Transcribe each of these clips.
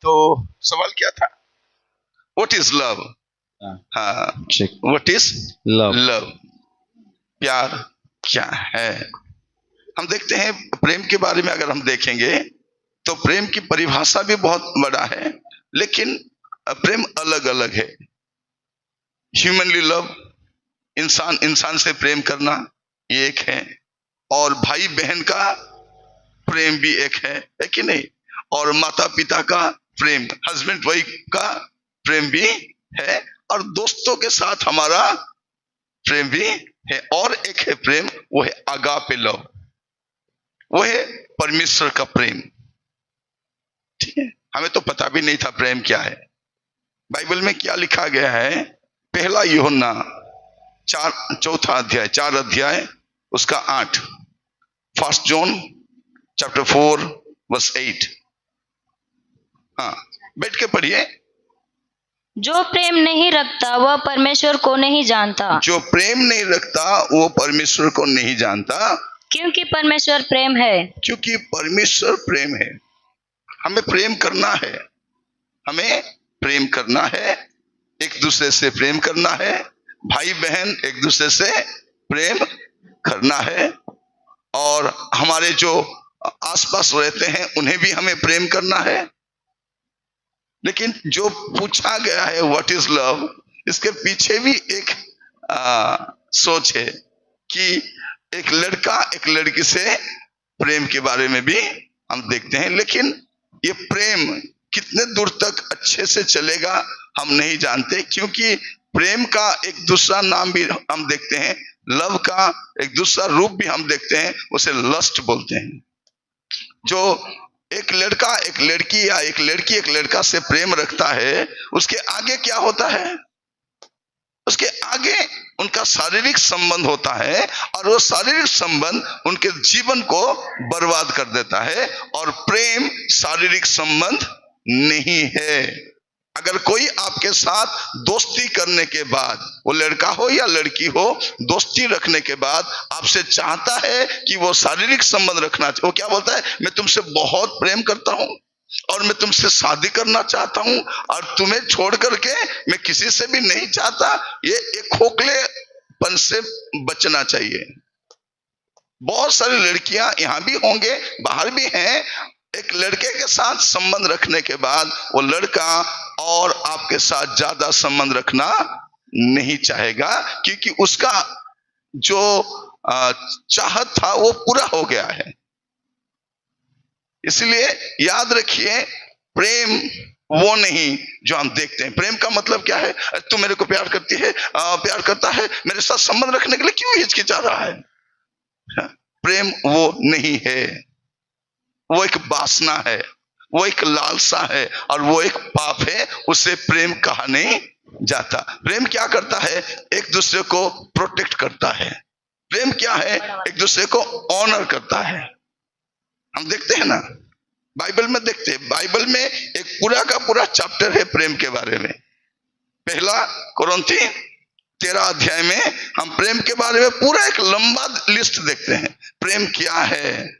तो सवाल क्या था? What is love? हाँ, व्हाट इज लव। लव, प्यार क्या है? हम देखते हैं प्रेम के बारे में अगर हम देखेंगे तो प्रेम की परिभाषा भी बहुत बड़ा है, लेकिन प्रेम अलग अलग है। ह्यूमनली लव, इंसान इंसान से प्रेम करना, ये एक है। और भाई बहन का प्रेम भी एक है कि नहीं? और माता पिता का प्रेम, हस्बैंड वाइफ का प्रेम भी है। और दोस्तों के साथ हमारा प्रेम भी है। और एक है प्रेम, वो है अगापे लव, वो है परमेश्वर का प्रेम। ठीक है, हमें तो पता भी नहीं था प्रेम क्या है। बाइबल में क्या लिखा गया है? पहला यूहन्ना 4 अध्याय उसका 8, फर्स्ट जॉन चैप्टर 4 वर्स 8। हाँ, बैठ के पढ़िए। जो प्रेम नहीं रखता वह परमेश्वर को नहीं जानता, जो प्रेम नहीं रखता वो परमेश्वर को नहीं जानता, क्योंकि परमेश्वर प्रेम है। क्योंकि परमेश्वर प्रेम है। हमें प्रेम करना है, हमें प्रेम करना है, एक दूसरे से प्रेम करना है, भाई बहन एक दूसरे से प्रेम करना है। और हमारे जो आसपास रहते हैं उन्हें भी हमें प्रेम करना है। लेकिन जो पूछा गया है व्हाट इज लव, इसके पीछे भी एक सोच है कि एक लड़का एक लड़की से प्रेम के बारे में भी हम देखते हैं। लेकिन ये प्रेम कितने दूर तक अच्छे से चलेगा हम नहीं जानते, क्योंकि प्रेम का एक दूसरा नाम भी हम देखते हैं, लव का एक दूसरा रूप भी हम देखते हैं, उसे लस्ट बोलते हैं। जो एक लड़का एक लड़की या एक लड़की एक लड़का से प्रेम रखता है, उसके आगे क्या होता है? उसके आगे उनका शारीरिक संबंध होता है, और वो शारीरिक संबंध उनके जीवन को बर्बाद कर देता है। और प्रेम शारीरिक संबंध नहीं है। अगर कोई आपके साथ दोस्ती करने के बाद, वो लड़का हो या लड़की हो, दोस्ती रखने के बाद आपसे चाहता है कि वो शारीरिक संबंध रखना, वो क्या बोलता है? मैं तुमसे बहुत प्रेम करता हूं और मैं तुमसे शादी करना चाहता हूं, और तुम्हें छोड़ करके मैं किसी से भी नहीं चाहता। ये एक खोखलेपन से बचना चाहिए। बहुत सारी लड़कियां यहां भी होंगे, बाहर भी हैं, एक लड़के के साथ संबंध रखने के बाद वो लड़का और आपके साथ ज्यादा संबंध रखना नहीं चाहेगा, क्योंकि उसका जो चाहत था वो पूरा हो गया है। इसलिए याद रखिए, प्रेम वो नहीं जो हम देखते हैं। प्रेम का मतलब क्या है? तू मेरे को प्यार करती है, प्यार करता है, मेरे साथ संबंध रखने के लिए क्यों हिचकिचा रहा है? प्रेम वो नहीं है, वो एक वासना है, वो एक लालसा है, और वो एक पाप है। उसे प्रेम कहा नहीं जाता। प्रेम क्या करता है? एक दूसरे को प्रोटेक्ट करता है। प्रेम क्या है? एक दूसरे को ऑनर करता है। हम देखते हैं ना, बाइबल में देखते हैं, बाइबल में एक पूरा का पूरा चैप्टर है प्रेम के बारे में। पहला कुरिन्थी 13 अध्याय में हम प्रेम के बारे में पूरा एक लंबा लिस्ट देखते हैं। प्रेम क्या है?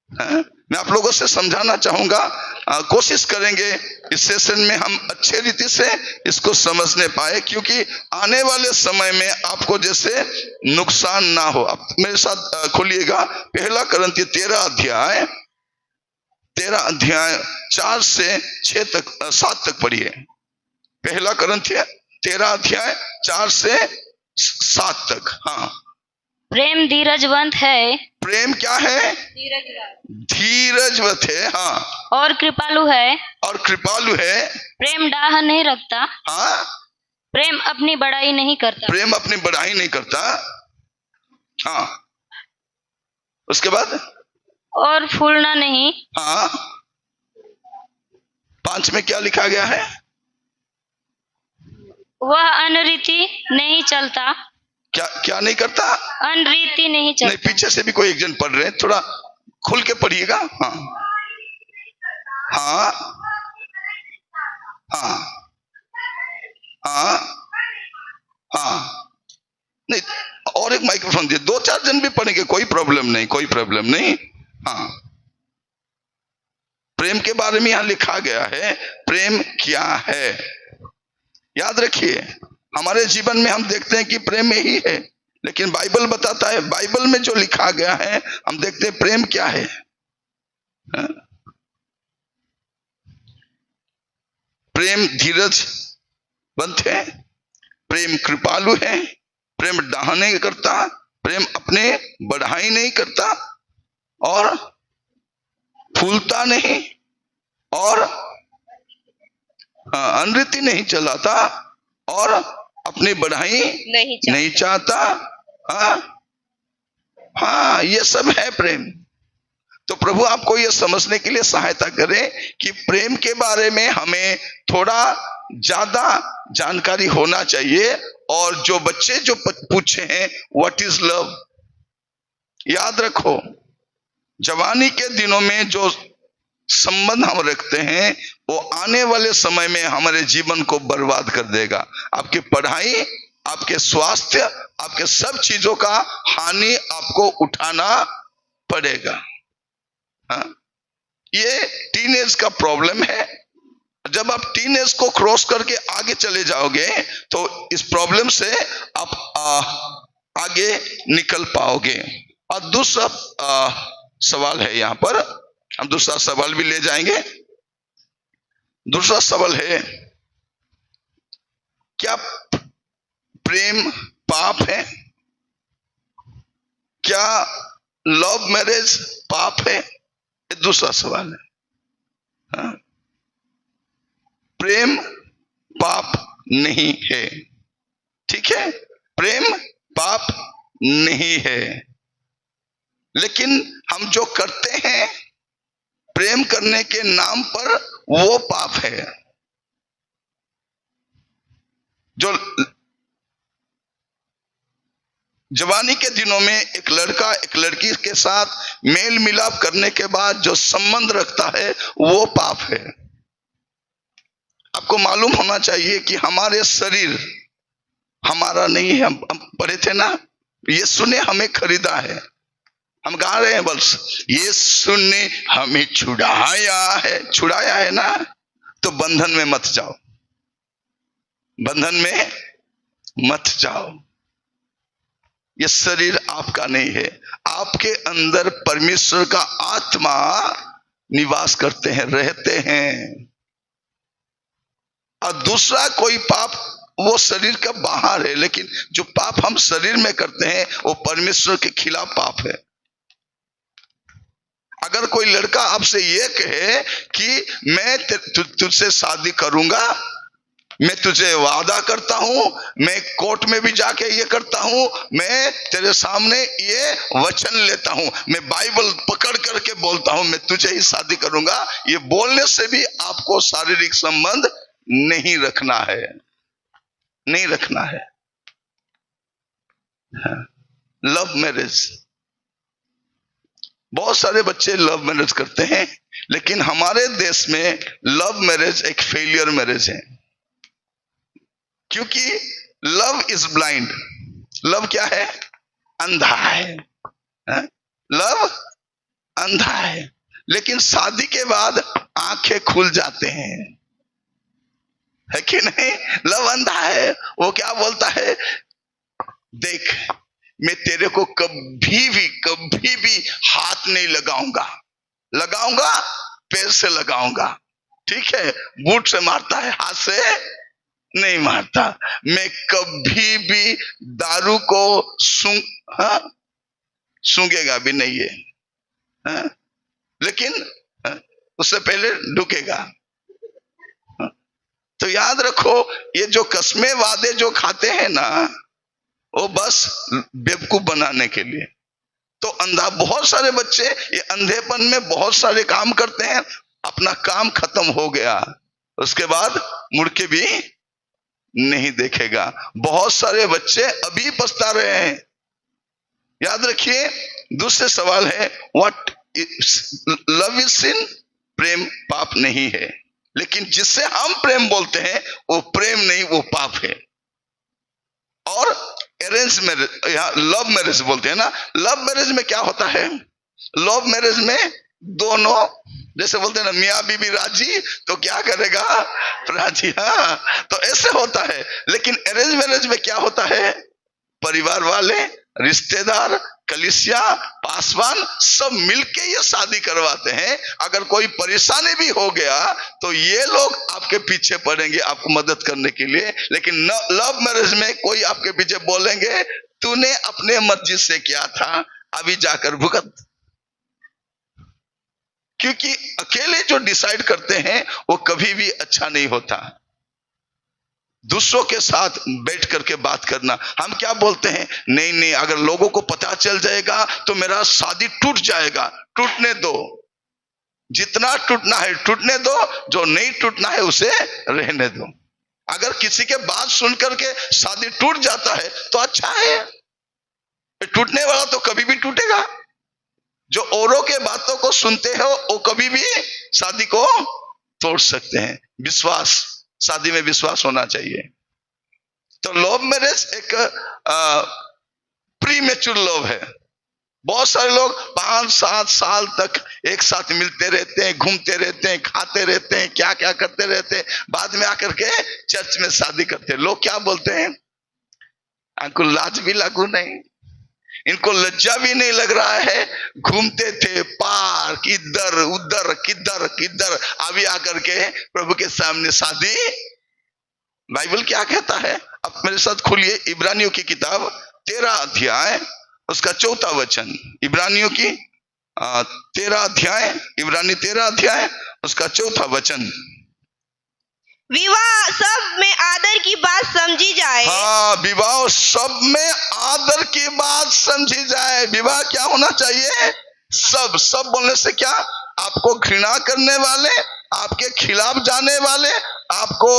मैं आप लोगों से समझाना चाहूंगा, कोशिश करेंगे इस सेशन में हम अच्छे रीति से इसको समझने पाए, क्योंकि आने वाले समय में आपको जैसे नुकसान ना हो। आप मेरे साथ खोलिएगा पहला कुरिन्थी 13 अध्याय 4 से 7 तक पढ़िए। पहला कुरिन्थी 13 अध्याय 4 से 7 तक। हाँ, प्रेम धीरजवंत है। प्रेम क्या है? धीरजवंत है। हाँ, और कृपालु है। और कृपालु है। प्रेम डाह नहीं रखता। हाँ, प्रेम अपनी बड़ाई नहीं करता। प्रेम अपनी बड़ाई नहीं करता। हाँ, उसके बाद और फूलना नहीं। हाँ, 5 में क्या लिखा गया है? वह अनरीति नहीं चलता। क्या क्या नहीं करता? अनरीति नहीं चलता। नहीं, पीछे से भी कोई एक जन पढ़ रहे हैं, थोड़ा खुल के पढ़िएगा। हाँ हाँ हाँ हाँ हाँ, नहीं, और एक माइक्रोफोन दिए, 2-4 जन भी पढ़ेंगे, कोई प्रॉब्लम नहीं, कोई प्रॉब्लम नहीं। हाँ, प्रेम के बारे में यहां लिखा गया है। प्रेम क्या है? याद रखिए, हमारे जीवन में हम देखते हैं कि प्रेम यही है, लेकिन बाइबल बताता है, बाइबल में जो लिखा गया है हम देखते हैं प्रेम क्या है। हाँ? प्रेम धीरजवंत है, प्रेम कृपालु है, प्रेम डाह नहीं करता, प्रेम अपने बढ़ाई नहीं करता, और फूलता नहीं, और अनरीति नहीं चलाता, और अपनी बढ़ाई नहीं चाहता। हाँ, ये सब है प्रेम। तो प्रभु आपको ये समझने के लिए सहायता करे कि प्रेम के बारे में हमें थोड़ा ज्यादा जानकारी होना चाहिए। और जो बच्चे जो पूछे हैं व्हाट इज लव, याद रखो, जवानी के दिनों में जो संबंध हम रखते हैं वो आने वाले समय में हमारे जीवन को बर्बाद कर देगा। आपकी पढ़ाई, आपके स्वास्थ्य, आपके सब चीजों का हानि आपको उठाना पड़ेगा। हाँ? ये टीनेज का प्रॉब्लम है। जब आप टीनेज को क्रॉस करके आगे चले जाओगे तो इस प्रॉब्लम से आप आगे निकल पाओगे। और दूसरा सवाल है, यहां पर हम दूसरा सवाल भी ले जाएंगे। दूसरा सवाल है, क्या प्रेम पाप है? क्या लव मैरिज पाप है? ये दूसरा सवाल है। हाँ? प्रेम पाप नहीं है, ठीक है, प्रेम पाप नहीं है, लेकिन हम जो करते हैं प्रेम करने के नाम पर वो पाप है। जो जवानी के दिनों में एक लड़का एक लड़की के साथ मेल मिलाप करने के बाद जो संबंध रखता है वो पाप है। आपको मालूम होना चाहिए कि हमारे शरीर हमारा नहीं है। हम पढ़े थे ना, यीशु ने हमें खरीदा है। हम गा रहे हैं बस, यीशु ने हमें छुड़ाया है ना। तो बंधन में मत जाओ, बंधन में मत जाओ। ये शरीर आपका नहीं है, आपके अंदर परमेश्वर का आत्मा निवास करते हैं, रहते हैं। और दूसरा कोई पाप वो शरीर का बाहर है, लेकिन जो पाप हम शरीर में करते हैं वो परमेश्वर के खिलाफ पाप है। अगर कोई लड़का आपसे ये कहे कि मैं तुझसे शादी करूंगा, मैं तुझे वादा करता हूं, मैं कोर्ट में भी जाके ये करता हूं, मैं तेरे सामने ये वचन लेता हूं, मैं बाइबल पकड़ करके बोलता हूं, मैं तुझे ही शादी करूंगा, ये बोलने से भी आपको शारीरिक संबंध नहीं रखना है, नहीं रखना है। लव मैरिज, बहुत सारे बच्चे लव मैरिज करते हैं, लेकिन हमारे देश में लव मैरिज एक फेलियर मैरिज है। क्योंकि लव इज ब्लाइंड। लव क्या है? अंधा है। लव अंधा है, लेकिन शादी के बाद आंखें खुल जाते हैं, है कि नहीं? लव अंधा है, वो क्या बोलता है, देख मैं तेरे को कभी भी हाथ नहीं लगाऊंगा पैर से लगाऊंगा, ठीक है, बूट से मारता है, हाथ से नहीं मारता। मैं कभी भी दारू को सूंघेगा भी नहीं है, लेकिन उससे पहले ढुकेगा। तो याद रखो, ये जो कस्में वादे जो खाते हैं ना, वो बस बेवकूफ बनाने के लिए। तो अंधा, बहुत सारे बच्चे ये अंधेपन में बहुत सारे काम करते हैं, अपना काम खत्म हो गया, उसके बाद मुड़ के भी नहीं देखेगा। बहुत सारे बच्चे अभी पछता रहे हैं। याद रखिए, दूसरे सवाल है, व्हाट लव इज सिन? प्रेम पाप नहीं है, लेकिन जिससे हम प्रेम बोलते हैं वो प्रेम नहीं, वो पाप है। और अरेंज मैरिज, यहाँ लव मैरिज बोलते हैं ना, लव मैरिज में क्या होता है? लव मैरिज में दोनों जैसे बोलते हैं ना, मियाँ बीबी राजी तो क्या करेगा राजी। हाँ, तो ऐसे होता है। लेकिन अरेंज मैरिज में क्या होता है, परिवार वाले, रिश्तेदार, कलीसिया, पासवान सब मिलके ये शादी करवाते हैं। अगर कोई परेशानी भी हो गया तो ये लोग आपके पीछे पड़ेंगे आपको मदद करने के लिए। लेकिन लव मैरिज में कोई आपके पीछे बोलेंगे तूने अपने मर्जी से किया था, अभी जाकर भुगत। क्योंकि अकेले जो डिसाइड करते हैं वो कभी भी अच्छा नहीं होता। दूसरों के साथ बैठ करके बात करना। हम क्या बोलते हैं, नहीं नहीं, अगर लोगों को पता चल जाएगा तो मेरा शादी टूट जाएगा। टूटने दो, जितना टूटना है टूटने दो, जो नहीं टूटना है उसे रहने दो। अगर किसी के बात सुन करके शादी टूट जाता है तो अच्छा है, टूटने वाला तो कभी भी टूटेगा। जो औरों के बातों को सुनते हो वो कभी भी शादी को तोड़ सकते हैं। विश्वास, शादी में विश्वास होना चाहिए। तो लव मैरिज एक प्री मैच्योर लव है। बहुत सारे लोग 5-7 साल तक एक साथ मिलते रहते हैं, घूमते रहते हैं, खाते रहते हैं, क्या क्या करते रहते हैं, बाद में आकर के चर्च में शादी करते हैं। लोग क्या बोलते हैं, इनको लाज भी लागू नहीं, इनको लज्जा भी नहीं लग रहा है, घूमते थे पार्क इधर उधर किधर किधर, अभी आकर के प्रभु के सामने शादी। बाइबल क्या कहता है, अब मेरे साथ खोलिए इब्रानियों की किताब 13 अध्याय उसका 4था वचन। इब्रानियों की 13 अध्याय, इब्रानी 13 अध्याय उसका 4था वचन। विवाह सब में आदर की बात समझी जाए। हाँ, विवाह सब में आदर की बात समझी जाए। विवाह क्या होना चाहिए, सब। सब बोलने से क्या, आपको घृणा करने वाले, आपके खिलाफ जाने वाले, आपको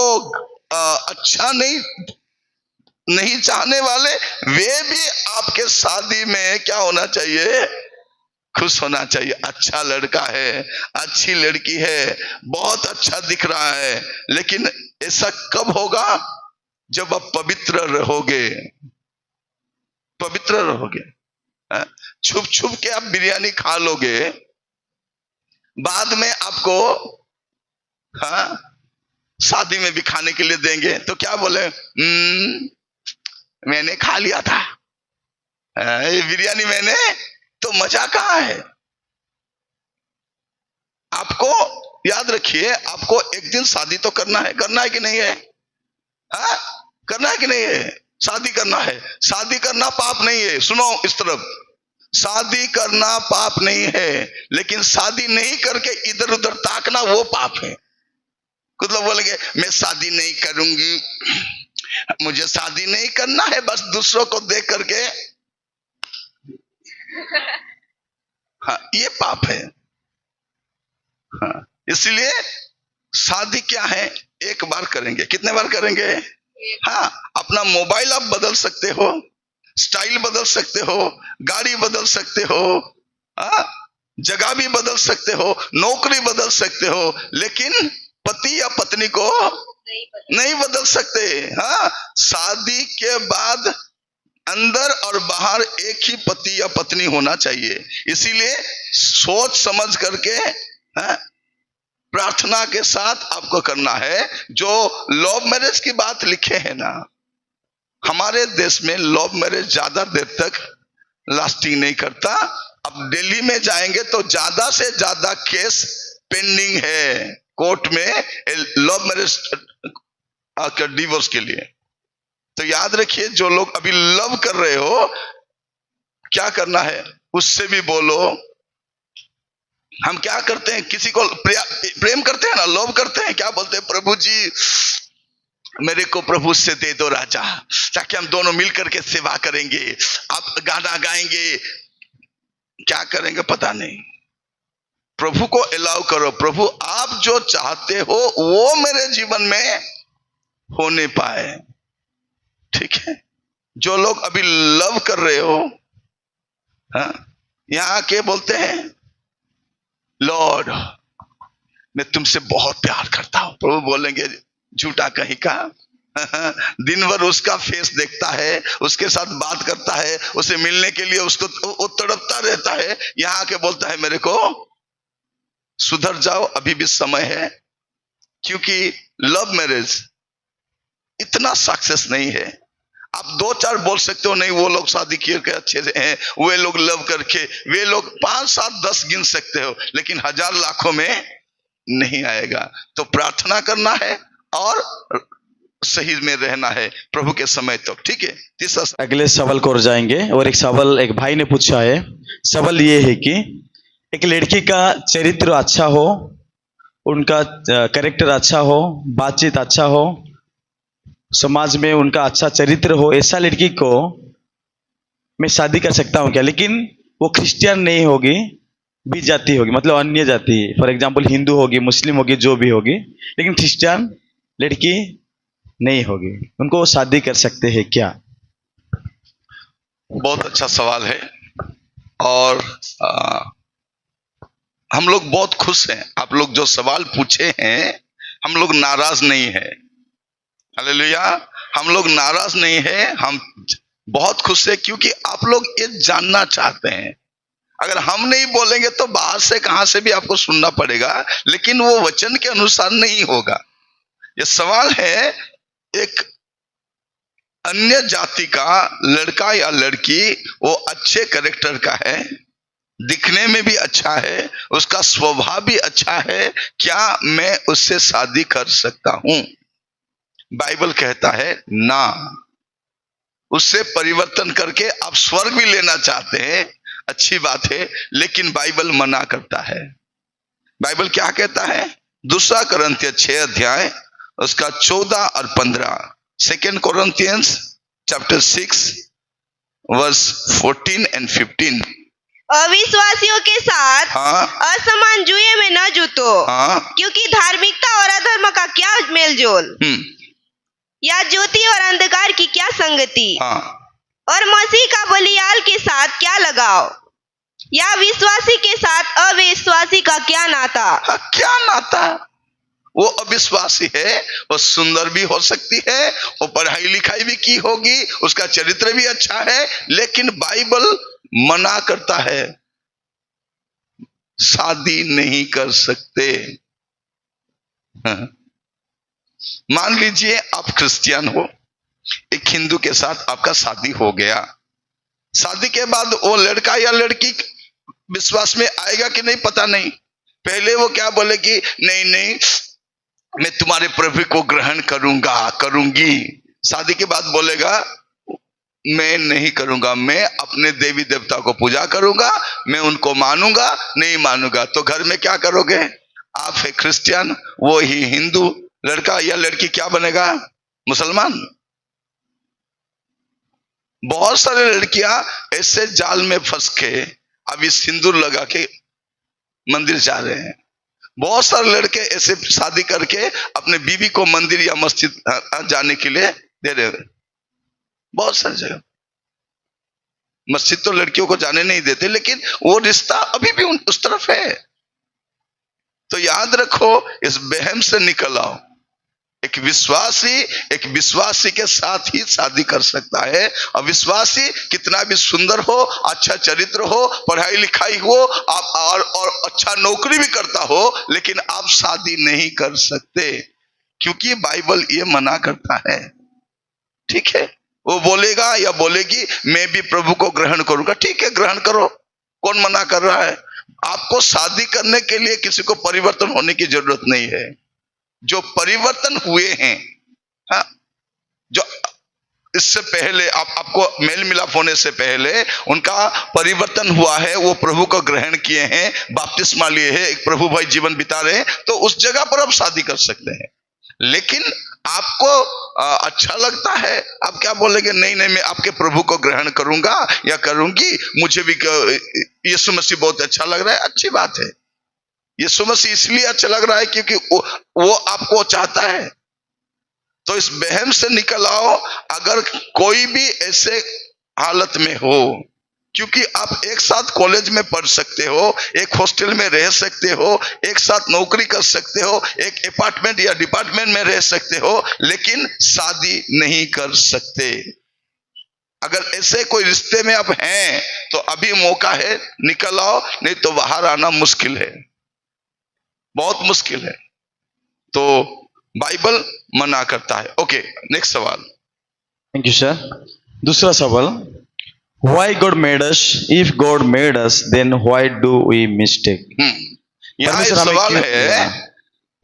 अच्छा नहीं चाहने वाले, वे भी आपके शादी में क्या होना चाहिए, खुश होना चाहिए। अच्छा लड़का है, अच्छी लड़की है, बहुत अच्छा दिख रहा है। लेकिन ऐसा कब होगा, जब आप पवित्र रहोगे। पवित्र रहोगे। छुप छुप के आप बिरयानी खा लोगे, बाद में आपको शादी में भी खाने के लिए देंगे तो क्या बोले, मैंने खा लिया था ये बिरयानी, मैंने, तो मजा कहां है। आपको याद रखिए, आपको एक दिन शादी तो करना है कि नहीं है, करना है कि नहीं है, शादी करना है। शादी करना पाप नहीं है, सुनो इस तरफ, शादी करना पाप नहीं है, लेकिन शादी नहीं करके इधर उधर ताकना वो पाप है। कुछ लोग बोलेंगे मैं शादी नहीं करूंगी, मुझे शादी नहीं करना है, बस दूसरों को देख करके, हाँ ये पाप है। हाँ, इसलिए शादी क्या है, एक बार करेंगे। कितने बार करेंगे, हाँ। अपना मोबाइल आप बदल सकते हो, स्टाइल बदल सकते हो, गाड़ी बदल सकते हो, हाँ, जगह भी बदल सकते हो, नौकरी बदल सकते हो, लेकिन पति या पत्नी को नहीं बदल सकते। हाँ, शादी के बाद अंदर और बाहर एक ही पति या पत्नी होना चाहिए। इसीलिए सोच समझ करके प्रार्थना के साथ आपको करना है। जो लव मैरिज की बात लिखे हैं ना, हमारे देश में लव मैरिज ज्यादा देर तक लास्टिंग नहीं करता। अब दिल्ली में जाएंगे तो ज्यादा से ज्यादा केस पेंडिंग है कोर्ट में लव मैरिज डिवोर्स के लिए। तो याद रखिए, जो लोग अभी लव कर रहे हो, क्या करना है, उससे भी बोलो। हम क्या करते हैं, किसी को प्रेम करते हैं ना, लव करते हैं, क्या बोलते हैं, प्रभु जी मेरे को प्रभु से दे दो राजा, ताकि हम दोनों मिल करके सेवा करेंगे, आप गाना गाएंगे, क्या करेंगे पता नहीं। प्रभु को अलाउ करो, प्रभु आप जो चाहते हो वो मेरे जीवन में होने पाए। ठीक है, जो लोग अभी लव कर रहे हो, यहां आके बोलते हैं लॉर्ड मैं तुमसे बहुत प्यार करता हूं, प्रभु बोलेंगे झूठा कहीं का। दिन भर उसका फेस देखता है, उसके साथ बात करता है, उसे मिलने के लिए उसको तड़पता रहता है, यहां आके बोलता है मेरे को सुधर जाओ, अभी भी समय है। क्योंकि लव मैरिज इतना सक्सेस नहीं है। आप 2-4 बोल सकते हो, नहीं वो लोग शादी किए के अच्छे से हैं, वे लोग लव करके, वे लोग 5, 7, 10 गिन सकते हो, लेकिन हजार लाखों में नहीं आएगा। तो प्रार्थना करना है और सही में रहना है प्रभु के समय तक। ठीक है, तीसरा अगले सवाल को और जाएंगे। और एक सवाल एक भाई ने पूछा है। सवाल ये है कि एक लड़की का चरित्र अच्छा हो, उनका कैरेक्टर अच्छा हो, बातचीत अच्छा हो, समाज में उनका अच्छा चरित्र हो, ऐसा लड़की को मैं शादी कर सकता हूँ क्या? लेकिन वो क्रिश्चियन नहीं होगी, बीज जाति होगी, मतलब अन्य जाति, फॉर एग्जाम्पल हिंदू होगी, मुस्लिम होगी, जो भी होगी, लेकिन क्रिश्चियन लड़की नहीं होगी, उनको शादी कर सकते हैं क्या? बहुत अच्छा सवाल है। और हम लोग बहुत खुश हैं, आप लोग जो सवाल पूछे हैं, हम लोग नाराज नहीं है। हालेलुया, हम लोग नाराज नहीं है, हम बहुत खुश है, क्योंकि आप लोग ये जानना चाहते हैं। अगर हम नहीं बोलेंगे तो बाहर से कहां से भी आपको सुनना पड़ेगा, लेकिन वो वचन के अनुसार नहीं होगा। ये सवाल है, एक अन्य जाति का लड़का या लड़की, वो अच्छे कैरेक्टर का है, दिखने में भी अच्छा है, उसका स्वभाव भी अच्छा है, क्या मैं उससे शादी कर सकता हूं? बाइबल कहता है ना। उससे परिवर्तन करके आप स्वर्ग भी लेना चाहते हैं, अच्छी बात है, लेकिन बाइबल मना करता है। बाइबल क्या कहता है? 2 कोरिन्थियंस 6 अध्याय उसका 14 और 15, 2 कोरिन्थियंस चैप्टर 6 वर्स 14 and 15। अविश्वासियों के साथ असमान जुए में न जुटो, क्योंकि धार्मिकता और अधर्म का क्या मेलजोल, या ज्योति और अंधकार की क्या संगति, और मसीह का बलियाल के साथ क्या लगाव, या विश्वासी के साथ अविश्वासी का क्या नाता? क्या नाता? वो अविश्वासी है, वो सुंदर भी हो सकती है, वो पढ़ाई लिखाई भी की होगी, उसका चरित्र भी अच्छा है, लेकिन बाइबल मना करता है, शादी नहीं कर सकते। मान लीजिए आप क्रिश्चियन हो, एक हिंदू के साथ आपका शादी हो गया, शादी के बाद वो लड़का या लड़की विश्वास में आएगा कि नहीं पता नहीं। पहले वो क्या बोलेगी, नहीं नहीं मैं तुम्हारे प्रभु को ग्रहण करूंगा, करूंगी। शादी के बाद बोलेगा मैं नहीं करूंगा, मैं अपने देवी देवता को पूजा करूंगा, मैं उनको मानूंगा, नहीं मानूंगा। तो घर में क्या करोगे? आप है क्रिश्चियन, वो ही हिंदू, लड़का या लड़की क्या बनेगा? मुसलमान। बहुत सारे लड़कियां ऐसे जाल में फंस के अभी सिंदूर लगा के मंदिर जा रहे हैं। बहुत सारे लड़के ऐसे शादी करके अपने बीवी को मंदिर या मस्जिद जाने के लिए दे रहे हैं। बहुत सारी जगह मस्जिद तो लड़कियों को जाने नहीं देते, लेकिन वो रिश्ता अभी भी उस तरफ है। तो याद रखो, इस बहम से निकल आओ। एक विश्वासी के साथ ही शादी कर सकता है। अविश्वासी कितना भी सुंदर हो, अच्छा चरित्र हो, पढ़ाई लिखाई हो, आप और अच्छा नौकरी भी करता हो, लेकिन आप शादी नहीं कर सकते, क्योंकि बाइबल ये मना करता है। ठीक है, वो बोलेगा या बोलेगी मैं भी प्रभु को ग्रहण करूंगा, ठीक है ग्रहण करो, कौन मना कर रहा है? आपको शादी करने के लिए किसी को परिवर्तन होने की जरूरत नहीं है। जो परिवर्तन हुए हैं, हाँ, जो इससे पहले आपको मेल मिलाप होने से पहले उनका परिवर्तन हुआ है, वो प्रभु को ग्रहण किए हैं, बपतिस्मा लिए हैं, एक प्रभु भाई जीवन बिता रहे हैं, तो उस जगह पर आप शादी कर सकते हैं। लेकिन आपको अच्छा लगता है, आप क्या बोलेंगे? नहीं नहीं मैं आपके प्रभु को ग्रहण करूंगा या करूंगी, मुझे भी यीशु मसीह बहुत अच्छा लग रहा है। अच्छी बात है, यीशु मसीह इसलिए अच्छा लग रहा है क्योंकि वो आपको चाहता है। तो इस बहम से निकल आओ। अगर कोई भी ऐसे हालत में हो, क्योंकि आप एक साथ कॉलेज में पढ़ सकते हो, एक हॉस्टल में रह सकते हो, एक साथ नौकरी कर सकते हो, एक अपार्टमेंट या डिपार्टमेंट में रह सकते हो, लेकिन शादी नहीं कर सकते। अगर ऐसे कोई रिश्ते में आप हैं तो अभी मौका है, निकल आओ, नहीं तो बाहर आना मुश्किल है। बहुत मुश्किल है, तो बाइबल मना करता है। ओके, नेक्स्ट सवाल। Thank you sir. दूसरा सवाल, why God made us? If God made us then why do we mistake? यहाँ एक सवाल है,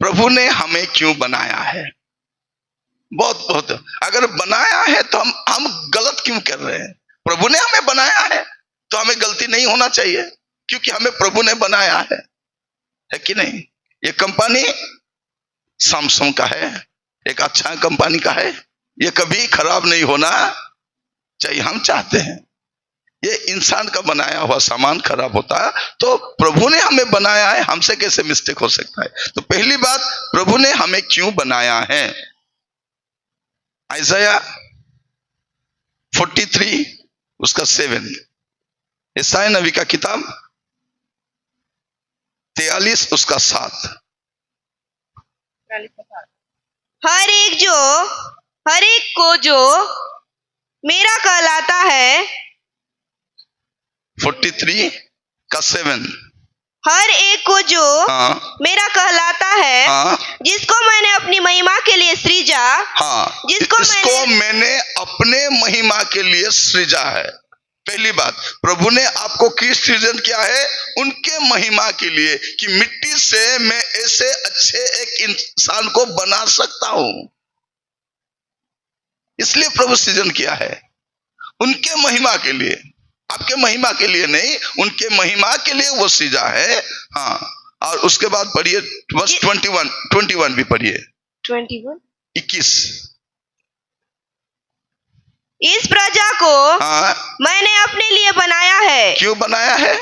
प्रभु ने हमें क्यों बनाया है? बहुत अगर बनाया है तो हम गलत क्यों कर रहे हैं? प्रभु ने हमें बनाया है तो हमें गलती नहीं होना चाहिए, क्योंकि हमें प्रभु ने बनाया है कि नहीं? ये कंपनी सैमसंग का है, एक अच्छा कंपनी का है, ये कभी खराब नहीं होना चाहिए। हम चाहते हैं ये इंसान का बनाया हुआ सामान खराब होता है, तो प्रभु ने हमें बनाया है, हमसे कैसे मिस्टेक हो सकता है? तो पहली बात, प्रभु ने हमें क्यों बनाया है? आइज़ाया 43 उसका 7, ईसाया नबी का किताब 43 उसका 7। हर एक को जो मेरा कहलाता है, 43 का 7, हर एक को जो मेरा कहलाता है, जिसको मैंने अपनी महिमा के लिए सृजा, जिसको मैंने अपने महिमा के लिए सृजा है। पहली बात, प्रभु ने आपको किस सृजन किया है? उनके महिमा के लिए, कि मिट्टी से मैं ऐसे अच्छे एक इंसान को बना सकता हूं, इसलिए प्रभु सृजन किया है उनके महिमा के लिए, आपके महिमा के लिए नहीं, उनके महिमा के लिए वो सृजा है। हाँ, और उसके बाद पढ़िए बस 21 भी पढ़िए। 21 इस प्रजा को मैंने अपने लिए बनाया है। क्यों बनाया है?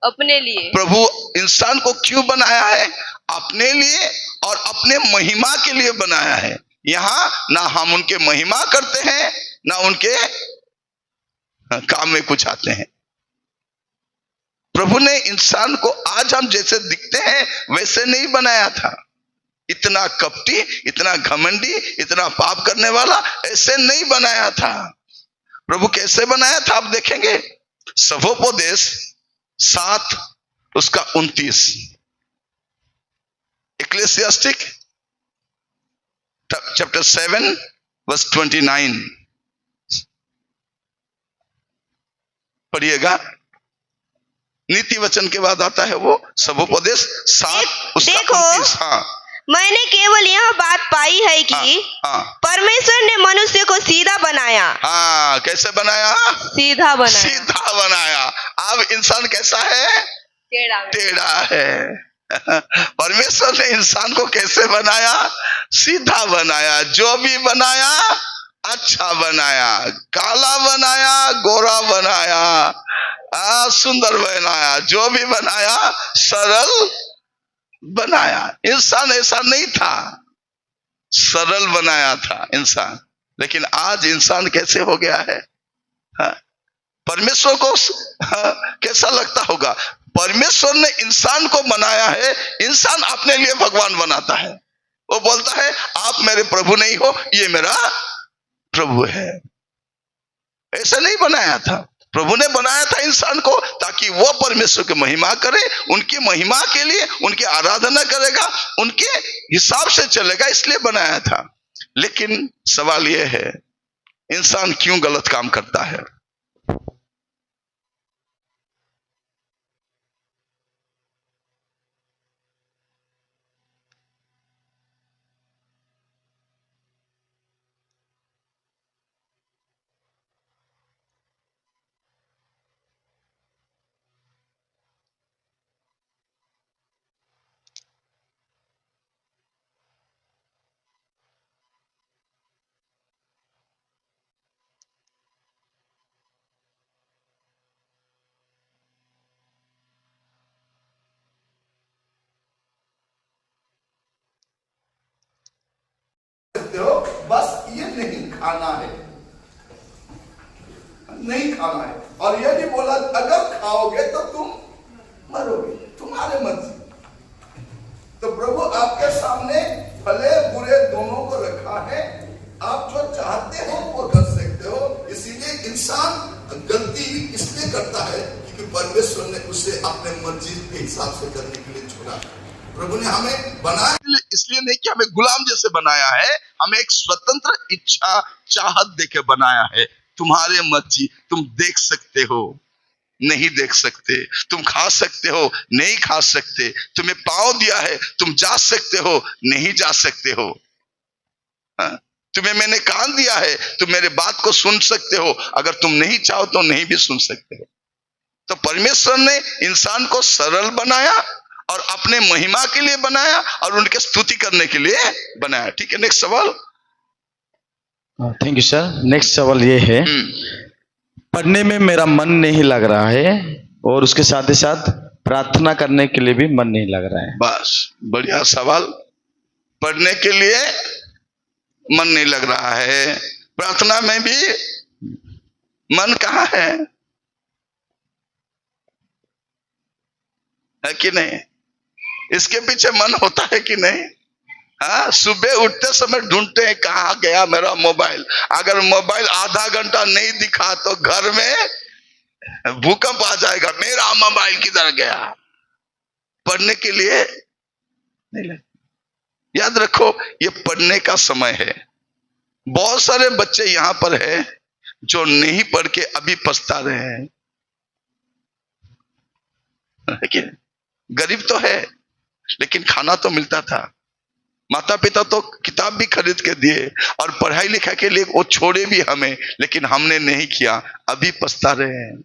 अपने लिए। प्रभु इंसान को क्यों बनाया है? अपने लिए और अपने महिमा के लिए बनाया है। यहाँ ना हम उनके महिमा करते हैं, ना उनके काम में कुछ आते हैं। प्रभु ने इंसान को आज हम जैसे दिखते हैं वैसे नहीं बनाया था। इतना कपटी, इतना घमंडी, इतना पाप करने वाला ऐसे नहीं बनाया था। प्रभु कैसे बनाया था आप देखेंगे, सभोपदेश 7 उसका 29, इक्लेसियास्टिक चैप्टर 7 वर्स 29 पढ़िएगा। नीति वचन के बाद आता है वो सभोपदेश 7 उसका 29। हाँ, मैंने केवल यह बात पाई है कि परमेश्वर ने मनुष्य को सीधा बनाया। हाँ, कैसे बनाया? सीधा बनाया। सीधा बनाया। अब इंसान कैसा है? टेढ़ा है। परमेश्वर ने इंसान को कैसे बनाया? सीधा बनाया। जो भी बनाया अच्छा बनाया, काला बनाया, गोरा बनाया, सुंदर बनाया, जो भी बनाया सरल बनाया। इंसान ऐसा नहीं था, सरल बनाया था इंसान। लेकिन आज इंसान कैसे हो गया है? परमेश्वर को कैसा लगता होगा? परमेश्वर ने इंसान को बनाया है, इंसान अपने लिए भगवान बनाता है। वो बोलता है आप मेरे प्रभु नहीं हो, ये मेरा प्रभु है। ऐसा नहीं बनाया था। प्रभु ने बनाया था इंसान को ताकि वो परमेश्वर की महिमा करे, उनकी महिमा के लिए उनकी आराधना करेगा, उनके हिसाब से चलेगा, इसलिए बनाया था। लेकिन सवाल यह है, इंसान क्यों गलत काम करता है? बस ये नहीं खाना है, नहीं खाना है। और ये भी बोला अगर खाओगे तो तुम मरोगे, तुम्हारे मर्जी। तो प्रभु आपके सामने भले बुरे दोनों को रखा है, आप जो चाहते हो वो कर सकते हो। इसीलिए इंसान गलती इसलिए करता है क्योंकि परमेश्वर ने उसे अपने मर्जी के हिसाब से करने के लिए छोड़ा। प्रभु ने हमें बनाया इसलिए नहीं कि हमें गुलाम जैसे बनाया है, हमें एक स्वतंत्र इच्छा चाहत देके बनाया है। तुम्हारे मर्जी, तुम देख सकते हो, नहीं देख सकते, तुम खा सकते हो, नहीं खा सकते, तुम्हें पाँव दिया है, तुम जा सकते हो, नहीं जा सकते हो। हाँ? तुम्हें मैंने कान दिया है, तुम मेरे बात को सुन सकते हो, अगर तुम नहीं चाहो तो नहीं भी सुन सकते हो। तो परमेश्वर ने इंसान को सरल बनाया और अपने महिमा के लिए बनाया और उनके स्तुति करने के लिए बनाया। ठीक है, नेक्स्ट सवाल। Thank you sir. नेक्स्ट सवाल ये है, पढ़ने में मेरा मन नहीं लग रहा है और उसके साथ ही साथ प्रार्थना करने के लिए भी मन नहीं लग रहा है। बस, बढ़िया सवाल। पढ़ने के लिए मन नहीं लग रहा है, प्रार्थना में भी मन कहाँ है कि नहीं? इसके पीछे मन होता है कि नहीं? हाँ, सुबह उठते समय ढूंढते हैं कहाँ गया मेरा मोबाइल। अगर मोबाइल आधा घंटा नहीं दिखा तो घर में भूकंप आ जाएगा, मेरा मोबाइल किधर गया। पढ़ने के लिए नहीं लगे। याद रखो, ये पढ़ने का समय है। बहुत सारे बच्चे यहां पर है जो नहीं पढ़ के अभी पछता रहे हैं। लेकिन गरीब तो है, लेकिन खाना तो मिलता था। माता पिता तो किताब भी खरीद के दिए और पढ़ाई लिखाई के लिए वो छोड़े भी हमें, लेकिन हमने नहीं किया, अभी पछता रहे हैं।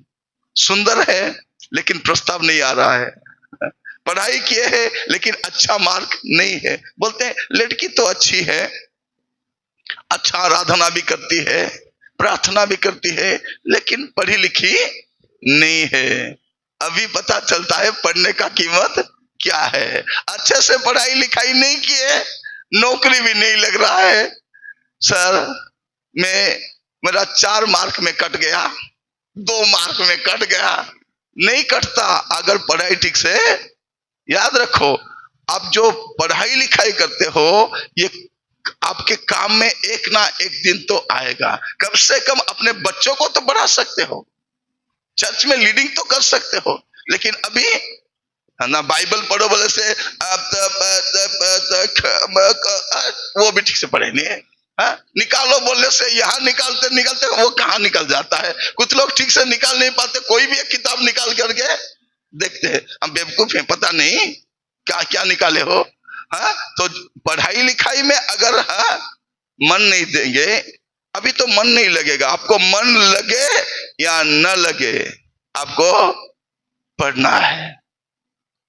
सुंदर है लेकिन प्रस्ताव नहीं आ रहा है। पढ़ाई किए है लेकिन अच्छा मार्क नहीं है। बोलते हैं लड़की तो अच्छी है, अच्छा आराधना भी करती है, प्रार्थना भी करती है, लेकिन पढ़ी लिखी नहीं है। अभी पता चलता है पढ़ने का कीमत क्या है। अच्छे से पढ़ाई लिखाई नहीं किए, नौकरी भी नहीं लग रहा है। सर, मेरा 4 मार्क में कट गया, 2 मार्क में कट गया। नहीं कटता अगर पढ़ाई ठीक से। याद रखो, आप जो पढ़ाई लिखाई करते हो, ये आपके काम में एक ना एक दिन तो आएगा। कम से कम अपने बच्चों को तो बढ़ा सकते हो, चर्च में लीडिंग तो कर सकते हो, लेकिन अभी ना बाइबल पढ़ो बोले से वो भी ठीक से पढ़े नहीं है। निकालो बोलने से यहाँ निकालते निकालते वो कहाँ निकल जाता है। कुछ लोग ठीक से निकाल नहीं पाते, कोई भी एक किताब निकाल करके देखते हैं, हम बेवकूफ हैं, पता नहीं क्या क्या निकाले हो। तो पढ़ाई लिखाई में अगर मन नहीं देंगे, अभी तो मन नहीं लगेगा। आपको मन लगे या न लगे, आपको पढ़ना है।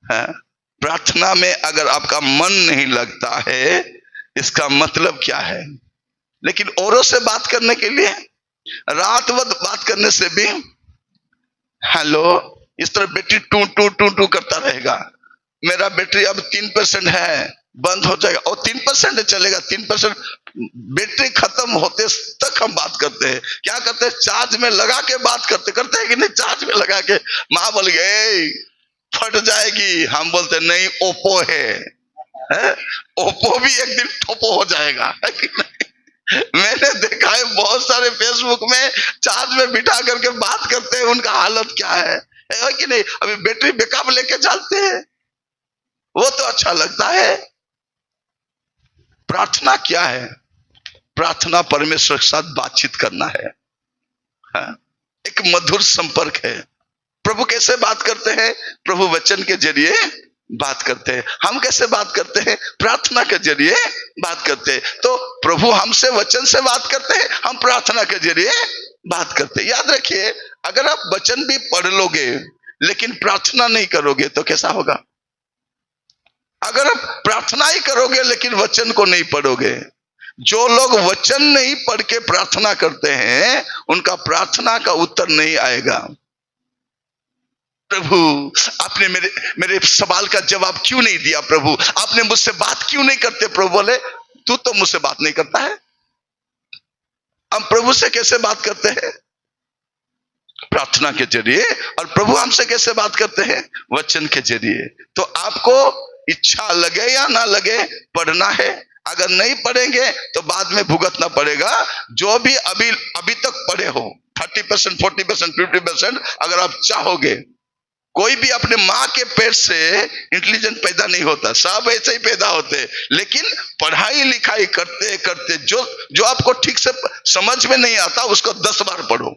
प्रार्थना में अगर आपका मन नहीं लगता है, इसका मतलब क्या है? लेकिन औरों से बात करने के लिए रात भर बात करने से भी हेलो, इस तरह बैटरी टू टू टू टू करता रहेगा। मेरा बैटरी अब 3% है, बंद हो जाएगा, और 3% चलेगा। 3% बैटरी खत्म होते तक हम बात करते हैं। क्या करते हैं? चार्ज में लगा के बात करते हैं कि नहीं? चार्ज में लगा के माँ बोल गए फट जाएगी, हम बोलते नहीं ओप्पो है। ओप्पो भी एक दिन ठोपो हो जाएगा, है कि नहीं? मैंने देखा है बहुत सारे फेसबुक में चार्ज में बिठा करके बात करते हैं, उनका हालत क्या है कि नहीं? अभी बैटरी बैकअप लेके चलते हैं, वो तो अच्छा लगता है। प्रार्थना क्या है? प्रार्थना परमेश्वर के साथ बातचीत करना है। एक मधुर संपर्क है। प्रभु कैसे बात करते हैं? प्रभु वचन के जरिए बात करते हैं। हम कैसे बात करते हैं? प्रार्थना के जरिए बात करते हैं। तो प्रभु हमसे वचन से बात करते हैं, हम प्रार्थना के जरिए बात करते हैं। याद रखिए, अगर आप वचन भी पढ़ लोगे लेकिन प्रार्थना नहीं करोगे तो कैसा होगा? अगर आप प्रार्थना ही करोगे लेकिन वचन को नहीं पढ़ोगे, जो लोग वचन नहीं पढ़ के प्रार्थना करते हैं, उनका प्रार्थना का उत्तर नहीं आएगा। प्रभु, आपने मेरे सवाल का जवाब क्यों नहीं दिया? प्रभु, आपने मुझसे बात क्यों नहीं करते? प्रभु बोले, तू तो मुझसे बात नहीं करता है। हम प्रभु से कैसे बात करते हैं? प्रार्थना के जरिए। और प्रभु हमसे कैसे बात करते हैं? वचन के जरिए। तो आपको इच्छा लगे या ना लगे, पढ़ना है। अगर नहीं पढ़ेंगे तो बाद में भुगतना पड़ेगा। जो भी अभी तक पढ़े हो, 30%, 40%, 50%, अगर आप चाहोगे कोई भी अपने माँ के पेट से इंटेलिजेंट पैदा नहीं होता, सब ऐसे ही पैदा होते हैं। लेकिन पढ़ाई लिखाई करते करते जो आपको ठीक से समझ में नहीं आता उसको 10 बार पढ़ो,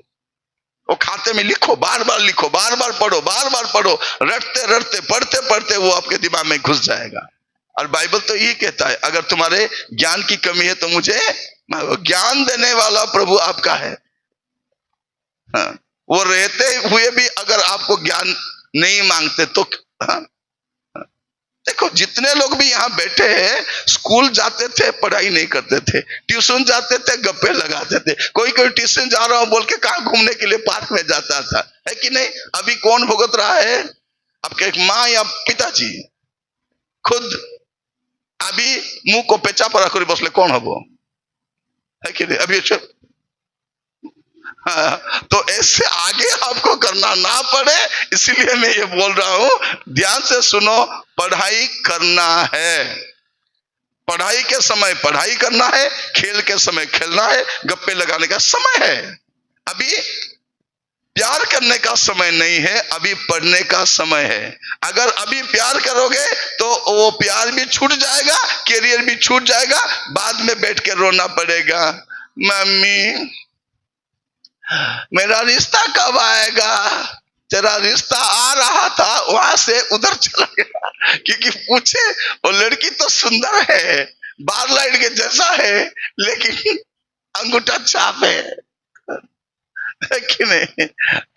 वो खाते में लिखो, बार बार लिखो, बार बार पढ़ो, बार बार पढ़ो, रटते रटते पढ़ते पढ़ते वो आपके दिमाग में घुस जाएगा। और बाइबल तो यही कहता है, अगर तुम्हारे ज्ञान की कमी है तो मुझे ज्ञान देने वाला प्रभु आपका है। हाँ, वो रहते हुए भी अगर आपको ज्ञान नहीं मांगते तो हाँ? देखो जितने लोग भी यहाँ बैठे हैं, स्कूल जाते थे पढ़ाई नहीं करते थे, ट्यूशन जाते थे गप्पे लगाते थे, कोई ट्यूशन जा रहा हूं बोल के कहाँ घूमने के लिए पार्क में जाता था, है कि नहीं? अभी कौन भुगत रहा है? आपके माँ या पिताजी खुद अभी मुंह को पेचा पर रखो बसले कौन हो वो, है कि नहीं? अभी तो ऐसे आगे आपको करना ना पड़े, इसीलिए मैं ये बोल रहा हूं, ध्यान से सुनो। पढ़ाई करना है, पढ़ाई के समय पढ़ाई करना है, खेल के समय खेलना है, गप्पे लगाने का समय है। अभी प्यार करने का समय नहीं है, अभी पढ़ने का समय है। अगर अभी प्यार करोगे तो वो प्यार भी छूट जाएगा, कैरियर भी छूट जाएगा, बाद में बैठ के रोना पड़ेगा, मम्मी मेरा रिश्ता कब आएगा? तेरा रिश्ता आ रहा था, वहां से उधर चला गया, क्योंकि पूछे वो लड़की तो सुंदर है, बार लाइट के जैसा है, लेकिन अंगूठा छाप है कि नहीं?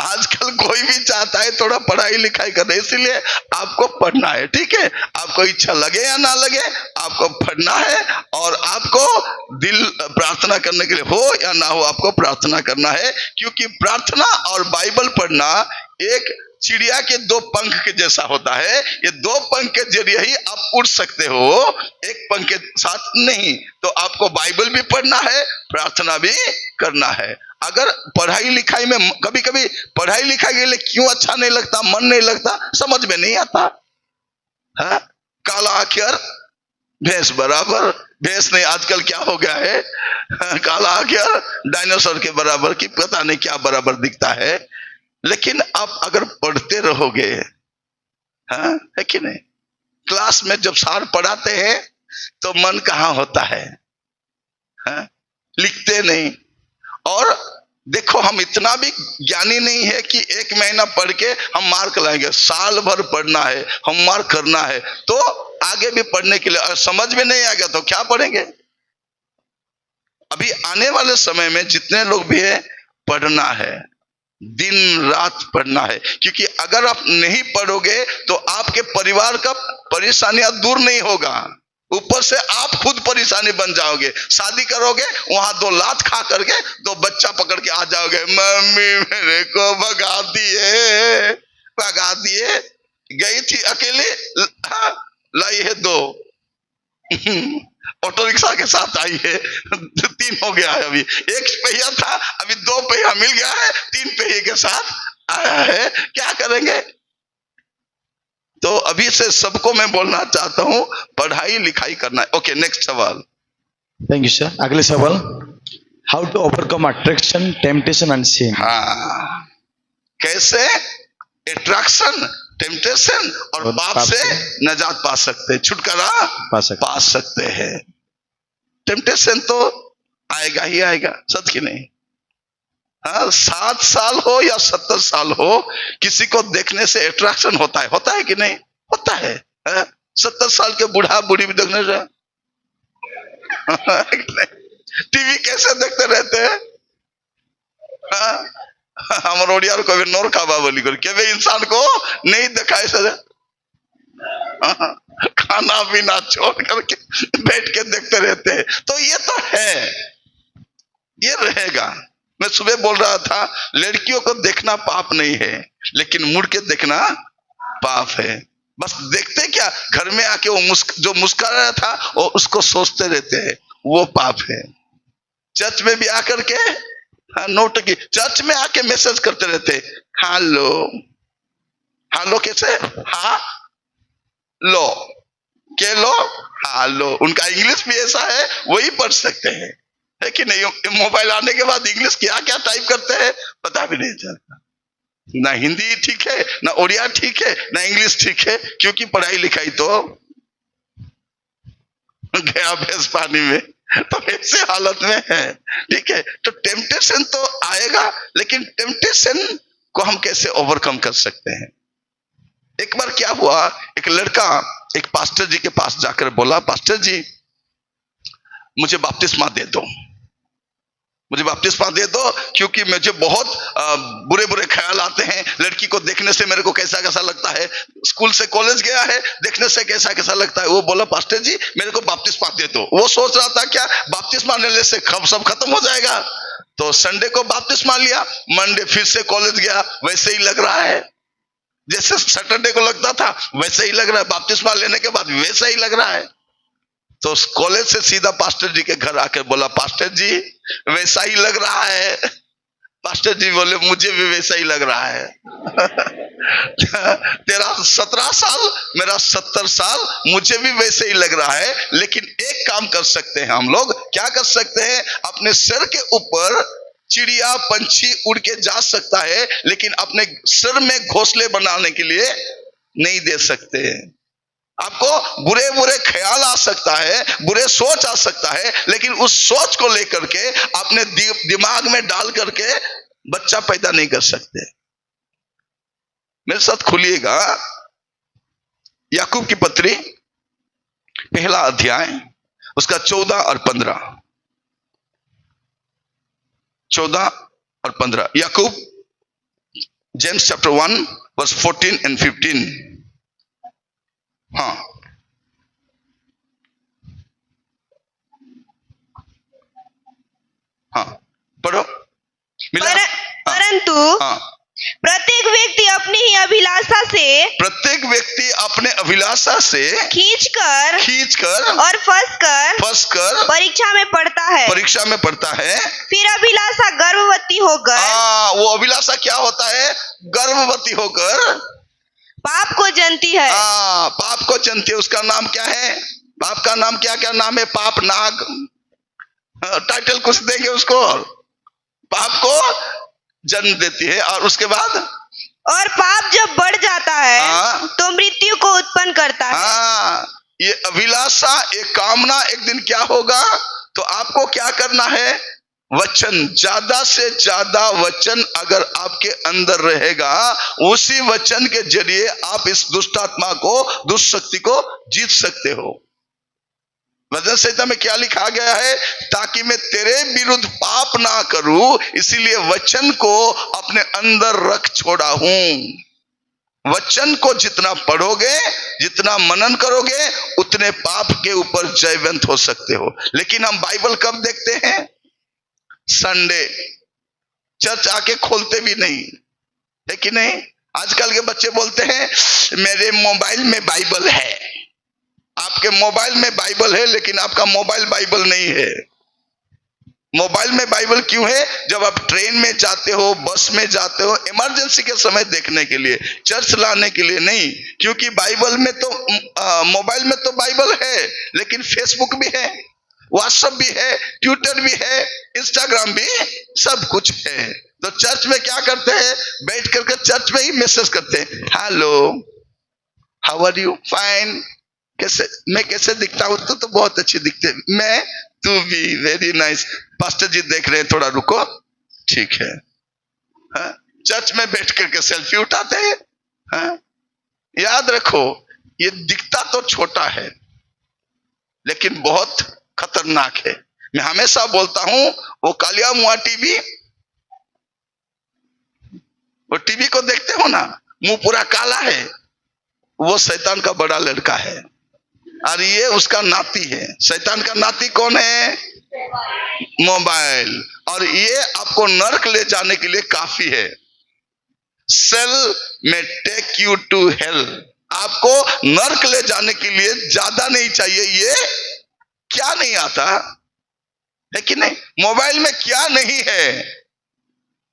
आजकल कोई भी चाहता है थोड़ा पढ़ाई लिखाई करना, इसीलिए आपको पढ़ना है, ठीक है? आपको इच्छा लगे या ना लगे, आपको पढ़ना है। और आपको दिल प्रार्थना करने के लिए हो या ना हो, आपको प्रार्थना करना है, क्योंकि प्रार्थना और बाइबल पढ़ना एक चिड़िया के 2 पंख के जैसा होता है। ये 2 पंख के जरिए ही आप उड़ सकते हो, एक पंख के साथ नहीं। तो आपको बाइबल भी पढ़ना है, प्रार्थना भी करना है। अगर पढ़ाई लिखाई में कभी कभी पढ़ाई लिखाई के लिए क्यों अच्छा नहीं लगता, मन नहीं लगता, समझ में नहीं आता है? काला अक्षर भैंस बराबर, भैंस नहीं आजकल क्या हो गया है, काला अक्षर डायनासोर के बराबर की पता नहीं क्या बराबर दिखता है। लेकिन आप अगर पढ़ते रहोगे, है कि नहीं? क्लास में जब सार पढ़ाते हैं तो मन कहाँ होता है? लिखते नहीं। और देखो हम इतना भी ज्ञानी नहीं है कि 1 महीना पढ़ के हम मार्क लाएंगे, साल भर पढ़ना है, हम मार्क करना है। तो आगे भी पढ़ने के लिए, समझ में नहीं आ गया तो क्या पढ़ेंगे? अभी आने वाले समय में जितने लोग भी है, पढ़ना है, दिन रात पढ़ना है, क्योंकि अगर आप नहीं पढ़ोगे तो आपके परिवार का परेशानियां दूर नहीं होगा, ऊपर से आप खुद परेशानी बन जाओगे। शादी करोगे, वहां 2 लात खा करके 2 बच्चा पकड़ के आ जाओगे, मम्मी मेरे को भगा दिए, भगा दिए, गई थी अकेले, लाई है 2 ऑटो रिक्शा के साथ आई है, 3 हो गया है। अभी 1 पहिया था, अभी 2 पहिया मिल गया है, 3 पहिए के साथ आया है, क्या करेंगे? तो अभी से सबको मैं बोलना चाहता हूं, पढ़ाई लिखाई करना है। ओके, नेक्स्ट सवाल। Thank you sir. अगले सवाल, how to overcome attraction, temptation and sin. हाँ, कैसे अट्रैक्शन, टेम्पटेशन और पाप से नजात पा सकते हैं, छुटकारा पा सकते हैं। टेम्पटेशन तो आएगा ही आएगा, सच की नहीं? हाँ, 7 साल हो या 70 साल हो, किसी को देखने से अट्रैक्शन होता है कि नहीं? होता है। 70 साल के बूढ़ा बूढ़ी भी देखने से टीवी कैसे देखते रहते हैं? हमारे ओडिया को नोर खाबा बोली कर के इंसान को नहीं दिखाए सर, खाना पीना छोड़ करके बैठ के देखते रहते हैं। तो ये तो है, ये रहेगा। मैं सुबह बोल रहा था, लड़कियों को देखना पाप नहीं है, लेकिन मुड़ के देखना पाप है। बस देखते क्या, घर में आके वो जो मुस्कुरा रहा था वो उसको सोचते रहते हैं, वो पाप है। चर्च में भी आकर के नोट की, चर्च में आके मैसेज करते रहते, हेलो हेलो कैसे, हाँ लो के लो, हेलो। उनका इंग्लिश भी ऐसा है, वही पढ़ सकते हैं, है कि नहीं? मोबाइल आने के बाद इंग्लिश क्या क्या टाइप करते हैं पता भी नहीं चलता। ना हिंदी ठीक है, ना उड़िया ठीक है, ना इंग्लिश ठीक है, क्योंकि पढ़ाई लिखाई तो गया भैंस पानी में, तो ऐसे हालत में है। ठीक है, तो टेम्पटेशन तो आएगा, लेकिन टेम्पटेशन को हम कैसे ओवरकम कर सकते हैं? एक बार क्या हुआ, एक लड़का एक पास्टर जी के पास जाकर बोला, पास्टर जी मुझे बपतिस्मा दे दो, मुझे बपतिस्मा दे दो, क्योंकि मुझे बहुत बुरे बुरे ख्याल आते हैं। लड़की को देखने से मेरे को कैसा कैसा लगता है, स्कूल से कॉलेज गया है, देखने से कैसा कैसा लगता है। वो बोला पास्टर जी मेरे को बपतिस्मा दे दो। वो सोच रहा था क्या बपतिस्मा लेने से सब खत्म हो जाएगा। तो संडे को बपतिस्मा लिया, मंडे फिर से कॉलेज गया, वैसे ही लग रहा है जैसे सैटरडे को लगता था, वैसे ही लग रहा है। बपतिस्मा लेने के बाद वैसा ही लग रहा है। तो कॉलेज से सीधा पास्टर जी के घर आकर बोला, पास्टर जी वैसा ही लग रहा है। पास्टर जी बोले मुझे भी वैसा ही लग रहा है। तेरा 17 साल, मेरा 70 साल, मुझे भी वैसे ही लग रहा है। लेकिन एक काम कर सकते हैं हम लोग, क्या कर सकते हैं? अपने सिर के ऊपर चिड़िया पंछी उड़ के जा सकता है, लेकिन अपने सिर में घोंसले बनाने के लिए नहीं दे सकते। आपको बुरे बुरे ख्याल आ सकता है, बुरे सोच आ सकता है, लेकिन उस सोच को लेकर के अपने दिमाग में डाल करके बच्चा पैदा नहीं कर सकते। मेरे साथ खुलिएगा याकूब की पत्री, पहला अध्याय, उसका 14 और 15। 14 और 15 याकूब, जेम्स चैप्टर 1 वर्स 14 and 15। हाँ, हाँ पढ़ो। परंतु हाँ, प्रत्येक व्यक्ति अपनी ही अभिलाषा से, प्रत्येक व्यक्ति अपने अभिलाषा से खींचकर और फंसकर परीक्षा में पड़ता है। फिर अभिलाषा गर्भवती होकर, वो अभिलाषा क्या होता है? गर्भवती होकर पाप को जनती है। पाप को जनती है। उसका नाम क्या है? पाप का नाम क्या नाम है? पाप नाग। टाइटल कुछ देंगे उसको। पाप को जन्म देती है, और उसके बाद और पाप जब बढ़ जाता है तो मृत्यु को उत्पन्न करता है। ये अभिलाषा, एक कामना एक दिन क्या होगा? तो आपको क्या करना है? वचन, ज्यादा से ज्यादा वचन अगर आपके अंदर रहेगा, उसी वचन के जरिए आप इस दुष्ट आत्मा को, दुष्ट शक्ति को जीत सकते हो। वचन संहिता में क्या लिखा गया है? ताकि मैं तेरे विरुद्ध पाप ना करूं, इसीलिए वचन को अपने अंदर रख छोड़ा हूं। वचन को जितना पढ़ोगे, जितना मनन करोगे, उतने पाप के ऊपर जयवंत हो सकते हो। लेकिन हम बाइबल कब देखते हैं? संडे। चर्च आके खोलते भी नहीं है कि नहीं? आजकल के बच्चे बोलते हैं मेरे मोबाइल में बाइबल है। आपके मोबाइल में बाइबल है, लेकिन आपका मोबाइल बाइबल नहीं है। मोबाइल में बाइबल क्यों है? जब आप ट्रेन में जाते हो, बस में जाते हो, इमरजेंसी के समय देखने के लिए, चर्च लाने के लिए नहीं। क्योंकि बाइबल में तो मोबाइल में तो बाइबल है, लेकिन फेसबुक भी है, व्हाट्सएप भी है, ट्विटर भी है, इंस्टाग्राम भी, सब कुछ है। तो चर्च में क्या करते हैं? बैठ करके चर्च में ही मैसेज करते हैं, hello, how are you, fine, कैसे, मैं कैसे दिखता हूं? तो बहुत अच्छी दिखते, मैं, तू भी, वेरी नाइस। पास्टर जी देख रहे हैं, थोड़ा रुको, ठीक है। चर्च में बैठ करके सेल्फी उठाते हैं। याद रखो, ये दिखता तो छोटा है, लेकिन बहुत खतरनाक है। मैं हमेशा बोलता हूं, वो कालिया मुआ टीवी, वो टीवी को देखते हो ना, मुंह पूरा काला है, वो शैतान का बड़ा लड़का है, और ये उसका नाती है। शैतान का नाती कौन है? मोबाइल। और ये आपको नरक ले जाने के लिए काफी है। सेल में टेक यू टू हेल। आपको नरक ले जाने के लिए ज्यादा नहीं चाहिए। ये क्या नहीं आता है कि नहीं? मोबाइल में क्या नहीं है?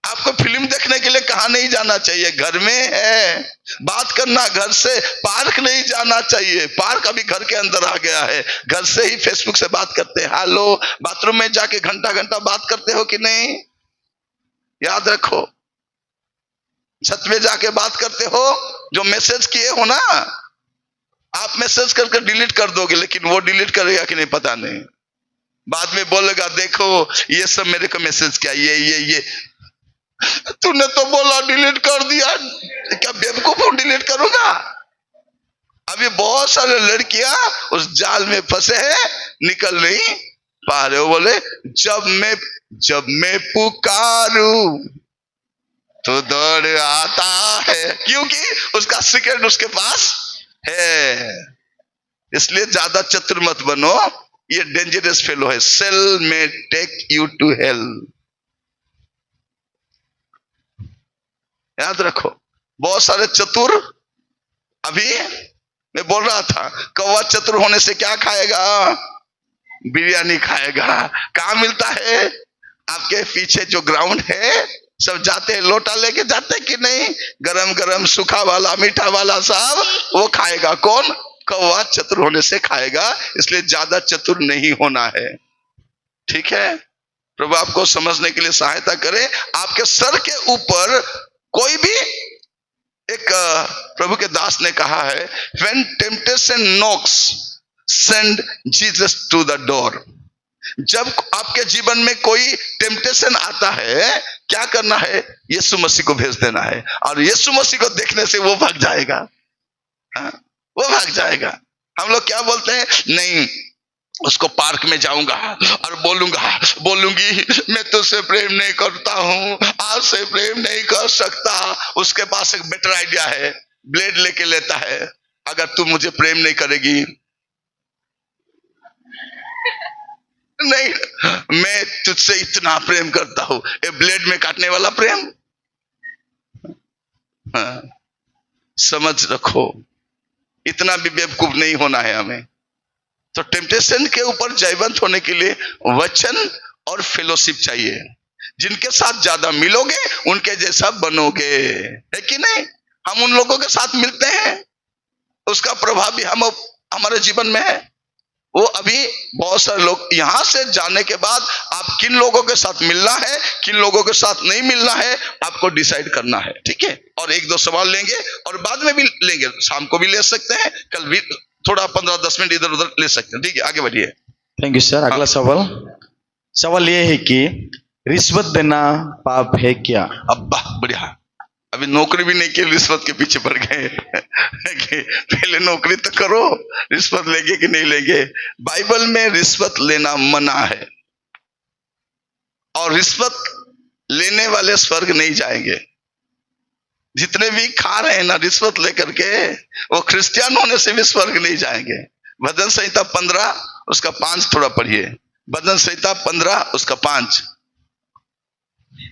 आपको फिल्म देखने के लिए कहां नहीं जाना चाहिए? घर में है। बात करना घर से, पार्क नहीं जाना चाहिए। पार्क अभी घर के अंदर आ गया है। घर से ही फेसबुक से बात करते हैं, हेलो। बाथरूम में जाके घंटा घंटा बात करते हो कि नहीं? याद रखो, छत में जाके बात करते हो, जो मैसेज किए हो ना, आप मैसेज करके डिलीट कर दोगे, लेकिन वो डिलीट करेगा कि नहीं पता नहीं। बाद में बोलेगा देखो ये सब मेरे को मैसेज किया, ये तूने तो बोला डिलीट कर दिया, क्या बेवकूफ हूं डिलीट करूंगा? अभी बहुत सारे लड़कियां उस जाल में फंसे हैं, निकल नहीं पा रहे हो। बोले जब मैं पुकारूं तो दौड़ आता है, क्योंकि उसका सीक्रेट उसके पास है। इसलिए ज्यादा चतुर मत बनो, ये डेंजरस फेलो है। सेल में टेक यू टू हेल, याद रखो। बहुत सारे चतुर, अभी मैं बोल रहा था, कौवा चतुर होने से क्या खाएगा? बिरयानी खाएगा। कहां मिलता है? आपके पीछे जो ग्राउंड है, सब जाते हैं, लोटा लेके जाते हैं कि नहीं? गरम गरम सूखा वाला मीठा वाला सब वो खाएगा। कौन? कौवा चतुर होने से खाएगा। इसलिए ज्यादा चतुर नहीं होना है, ठीक है? प्रभु आपको समझने के लिए सहायता करे। आपके सर के ऊपर कोई भी एक प्रभु के दास ने कहा है, when temptation knocks, send Jesus to the door। जब आपके जीवन में कोई टेम्पटेशन आता है, क्या करना है? यीशु मसीह को भेज देना है, और यीशु मसीह को देखने से वो भाग जाएगा। वो भाग जाएगा। हम लोग क्या बोलते हैं? नहीं, उसको पार्क में जाऊंगा और बोलूंगी मैं तुझसे प्रेम नहीं करता हूं, आज से प्रेम नहीं कर सकता। उसके पास एक बेटर आइडिया है, ब्लेड लेके लेता है, अगर तू मुझे प्रेम नहीं करेगी, नहीं, मैं तुझसे इतना प्रेम करता हूं। ये ब्लेड में काटने वाला प्रेम, समझ रखो, इतना भी बेवकूफ नहीं होना है हमें। तो टेम्पटेशन के ऊपर जयवंत होने के लिए वचन और फेलोशिप चाहिए। जिनके साथ ज्यादा मिलोगे उनके जैसा बनोगे, है कि नहीं? हम उन लोगों के साथ मिलते हैं, उसका प्रभाव भी हमारे जीवन में है। वो अभी बहुत सारे लोग, यहां से जाने के बाद आप किन लोगों के साथ मिलना है, किन लोगों के साथ नहीं मिलना है, आपको डिसाइड करना है, ठीक है? और एक दो सवाल लेंगे, और बाद में भी लेंगे, शाम को भी ले सकते हैं, कल भी थोड़ा 15-10 मिनट इधर उधर ले सकते हैं, ठीक है? आगे बढ़िए। Thank you sir. अगला सवाल ये है कि रिश्वत देना पाप है क्या? अब्बा बढ़िया, अभी नौकरी भी नहीं की, रिश्वत के पीछे पड़ गए। पहले नौकरी तो करो, रिश्वत लेंगे कि नहीं लेंगे? बाइबल में रिश्वत लेना मना है, और रिश्वत लेने वाले स्वर्ग नहीं जाएंगे। जितने भी खा रहे हैं ना रिश्वत लेकर के, वो क्रिश्चियन होने से भी स्वर्ग नहीं जाएंगे। भजन संहिता 15 उसका 5 थोड़ा पढ़िए। भजन संहिता 15 उसका 5।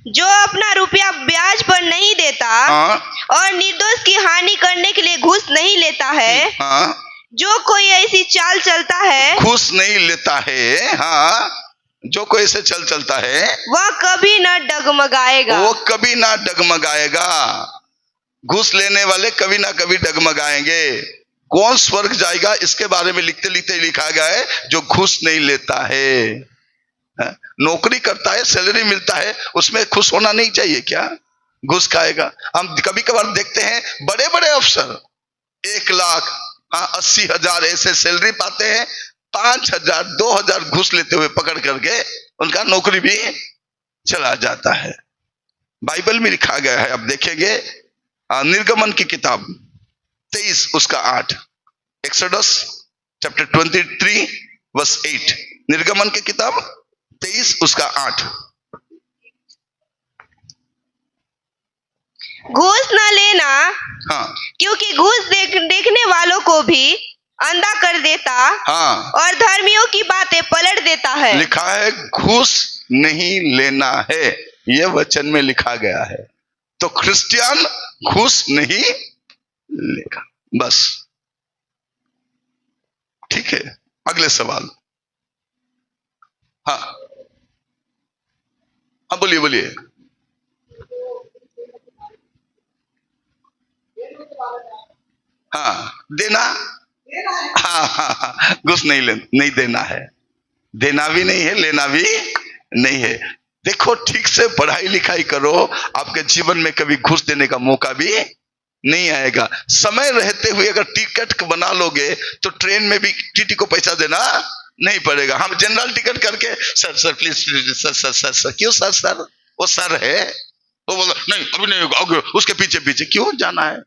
जो अपना रुपया ब्याज पर नहीं देता और निर्दोष की हानि करने के लिए घूस नहीं लेता है, जो कोई ऐसी चाल चलता है, घूस नहीं लेता है, जो कोई ऐसे चलता है, वह कभी ना डगमगाएगा। वो कभी ना डगमगाएगा। घूस लेने वाले कभी ना कभी डगमगाएंगे। कौन स्वर्ग जाएगा? इसके बारे में लिखते लिखते लिखा गया है, जो घूस नहीं लेता है। नौकरी करता है, सैलरी मिलता है, उसमें खुश होना नहीं चाहिए क्या? घूस खाएगा। हम कभी कभार देखते हैं बड़े बड़े अफसर 1,80,000 ऐसे सैलरी पाते हैं, 5,000 2,000 घूस लेते हुए पकड़ करके उनका नौकरी भी चला जाता है। बाइबल में लिखा गया है, अब देखेंगे निर्गमन की किताब 23 उसका 8, एक्सोडस चैप्टर 23 वर्स 8। निर्गमन की किताब 23 उसका 8। घूस न लेना, क्योंकि घूस देखने वालों को भी अंधा कर देता और धर्मियों की बातें पलट देता है। लिखा है घूस नहीं लेना है, यह वचन में लिखा गया है। तो क्रिश्चियन घूस नहीं लेगा, बस, ठीक है? अगले सवाल। हाँ बोलिए। देना, घूस नहीं देना है। देना भी नहीं है, लेना भी नहीं है। देखो, ठीक से पढ़ाई लिखाई करो, आपके जीवन में कभी घूस देने का मौका भी नहीं आएगा। समय रहते हुए अगर टिकट बना लोगे तो ट्रेन में भी टीटी को पैसा देना नहीं पड़ेगा। हम जनरल टिकट करके sir please sir sir sir sir, क्यों सर सर, वो सर है, वो बोला नहीं अभी नहीं होगा, उसके पीछे पीछे क्यों जाना है।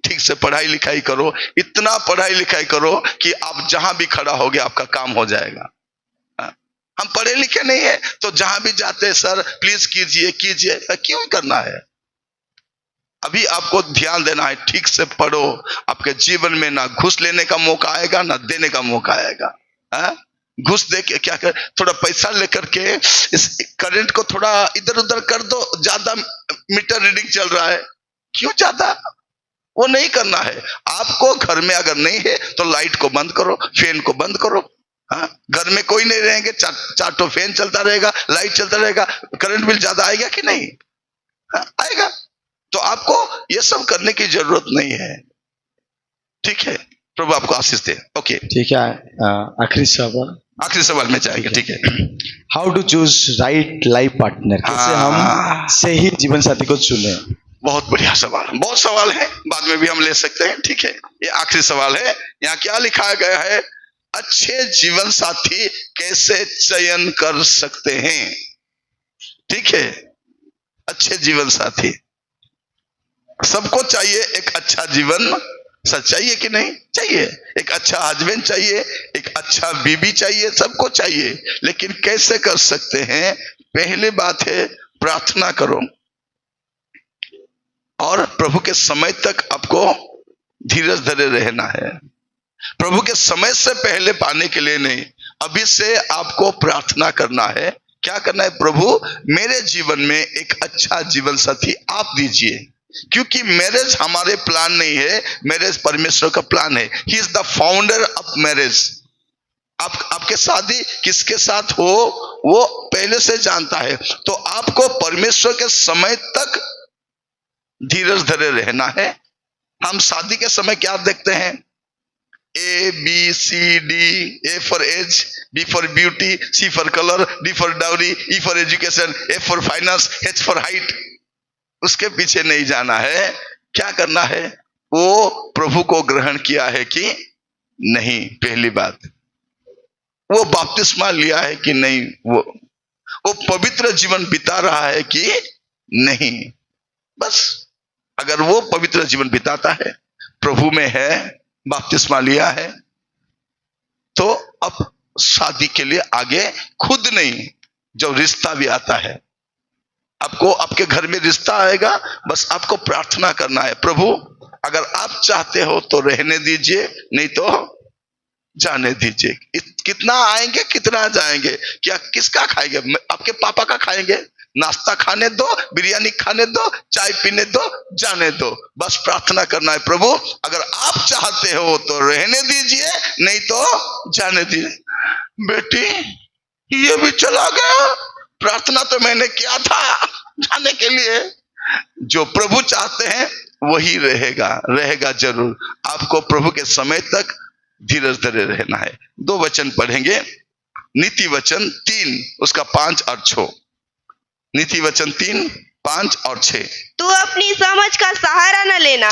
ठीक से पढ़ाई लिखाई करो, इतना पढ़ाई लिखाई करो कि आप जहां भी खड़ा होगे आपका काम हो जाएगा। हम पढ़े लिखे नहीं है तो जहां भी जाते हैं सर प्लीज कीजिए कीजिए, क्यों करना है। अभी आपको ध्यान देना है, ठीक से पढ़ो, आपके जीवन में ना घूस लेने का मौका आएगा ना देने का मौका आएगा। घूस दे के क्या कर, थोड़ा पैसा लेकर के इस करंट को थोड़ा इधर उधर कर दो, ज्यादा मीटर रीडिंग चल रहा है, क्यों ज्यादा, वो नहीं करना है। आपको घर में अगर नहीं है तो लाइट को बंद करो, फैन को बंद करो। घर में कोई नहीं रहेंगे, चार तो फैन चलता रहेगा, लाइट चलता रहेगा, करंट बिल ज्यादा आएगा कि नहीं? आएगा। तो आपको ये सब करने की जरूरत नहीं है। ठीक है, प्रभु आपको आशीष दे। ओके, ठीक है, आखिरी सवाल में जाएंगे। ठीक है, how to choose right life partner, कैसे हम सही जीवन साथी को चुने। बहुत बढ़िया सवाल, बहुत सवाल है, बाद में भी हम ले सकते हैं। ठीक है, ये आखिरी सवाल है। यहाँ क्या लिखा गया है, अच्छे जीवन साथी कैसे चयन कर सकते हैं। ठीक है, अच्छे जीवन साथी सबको चाहिए, एक अच्छा जीवन साथी चाहिए कि नहीं चाहिए, एक अच्छा हस्बैंड चाहिए, एक अच्छा बीबी चाहिए, सबको चाहिए। लेकिन कैसे कर सकते हैं? पहली बात है प्रार्थना करो, और प्रभु के समय तक आपको धीरज धरे रहना है। प्रभु के समय से पहले पाने के लिए नहीं, अभी से आपको प्रार्थना करना है। क्या करना है? प्रभु मेरे जीवन में एक अच्छा जीवन साथी आप दीजिए, क्योंकि मैरिज हमारे प्लान नहीं है, मैरिज परमेश्वर का प्लान है। He is the founder of marriage. आपके शादी किसके साथ हो वो पहले से जानता है, तो आपको परमेश्वर के समय तक धीरज धरे रहना है। हम शादी के समय क्या देखते हैं? ABCD, A for age, B for beauty, C for colour, D for dowry, E for education, F for finance, H for height. उसके पीछे नहीं जाना है। क्या करना है? वो प्रभु को ग्रहण किया है कि नहीं, पहली बात। वो बपतिस्मा लिया है कि नहीं, वो पवित्र जीवन बिता रहा है कि नहीं। बस अगर वो पवित्र जीवन बिताता है, प्रभु में है, बपतिस्मा लिया है, तो अब शादी के लिए आगे खुद नहीं, जब रिश्ता भी आता है, आपको आपके घर में रिश्ता आएगा, बस आपको प्रार्थना करना है, प्रभु अगर आप चाहते हो तो रहने दीजिए, नहीं तो जाने दीजिए। कितना आएंगे, कितना जाएंगे, क्या किसका खाएंगे? आपके पापा का खाएंगे? नाश्ता खाने दो, बिरयानी खाने दो, चाय पीने दो, जाने दो। बस प्रार्थना करना है, प्रभु अगर आप चाहते हो तो रहने दीजिए, नहीं तो जाने दीजिए। बेटी ये भी चला गया, प्रार्थना तो मैंने किया था जाने के लिए। जो प्रभु चाहते हैं वही रहेगा जरूर। आपको प्रभु के समय तक धीरज धरे रहना है। 2 वचन पढ़ेंगे, नीति वचन 3 उसका 5 और 6। नीति वचन 3, 5 और 6। तू अपनी समझ का सहारा न लेना।